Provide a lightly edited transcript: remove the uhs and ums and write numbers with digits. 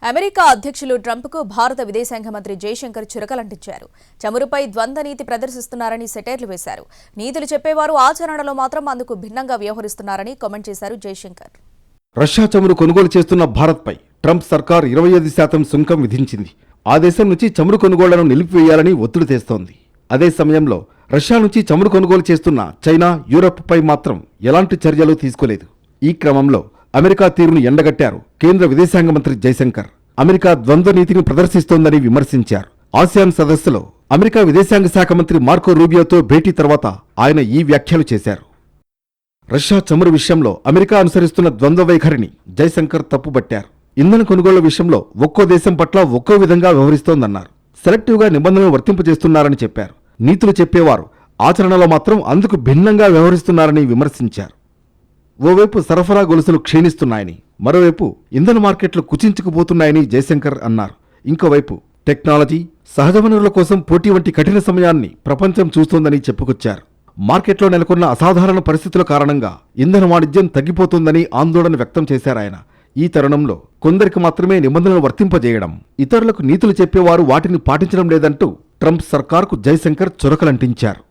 America అధ్యక్షులు ట్రంప్కు భారత విదేశాంగ మంత్రి జయశంకర్ చురకలంటించారు. చమురుపై ద్వంద్వ నీతి ప్రదర్శిస్తున్నారని సెటైర్లు వేశారు. నీతులు చెప్పేవారు ఆచరణలో మాత్రం అందుకు భిన్నంగా వ్యవహరిస్తున్నారని కామెంట్ చేశారు జయశంకర్. రష్యా చమురు కొనుగోలు చేస్తున్న భారత్పై ట్రంప్ సర్కార్ 25% సుంకం విధించింది. ఆ దేశం నుంచి చమురు కొనుగోళ్లను నిలిపివేయాలని ఒత్తిడి తెస్తోంది. అదే సమయంలో రష్యా నుంచి చమురు కొనుగోలు చేస్తున్న చైనా, యూరప్పై మాత్రం ఎలాంటి చర్యలు తీసుకోలేదు. ఈ క్రమంలో అమెరికా తీరును ఎండగట్టారు కేంద్ర విదేశాంగ మంత్రి జయశంకర్. అమెరికా ద్వంద్వ నీతిని ప్రదర్శిస్తోందని విమర్శించారు. ఆసియాన్ సదస్సులో అమెరికా విదేశాంగ శాఖ మంత్రి మార్కో రూబియోతో భేటీ తర్వాత ఆయన ఈ వ్యాఖ్యలు చేశారు. రష్యా చమురు విషయంలో అమెరికా అనుసరిస్తున్న ద్వంద్వ వైఖరిని జయశంకర్ తప్పుబట్టారు. ఇంధన కొనుగోళ్ల విషయంలో ఒక్కో దేశం పట్ల ఒక్కో విధంగా వ్యవహరిస్తోందన్నారు. సెలెక్టివ్గా నిబంధనలు వర్తింపజేస్తున్నారని చెప్పారు. నీతులు చెప్పేవారు ఆచరణలో మాత్రం అందుకు భిన్నంగా వ్యవహరిస్తున్నారని విమర్శించారు. ఓవైపు సరఫరా గొలుసులు క్షీణిస్తున్నాయని, మరోవైపు ఇంధన మార్కెట్లు కుచించుకుపోతున్నాయని జయశంకర్ అన్నారు. ఇంకోవైపు టెక్నాలజీ, సహజ వనరుల కోసం పోటీ వంటి కఠిన సమయాన్ని ప్రపంచం చూస్తోందని చెప్పుకొచ్చారు. మార్కెట్లో నెలకొన్న అసాధారణ పరిస్థితుల కారణంగా ఇంధన వాణిజ్యం తగ్గిపోతుందని ఆందోళన వ్యక్తం చేశారాయన. ఈ తరుణంలో కొందరికి మాత్రమే నిబంధనలు వర్తింపజేయడం, ఇతరులకు నీతులు చెప్పేవారు వాటిని పాటించడం లేదంటూ ట్రంప్ సర్కార్కు జయశంకర్ చురకలంటించారు.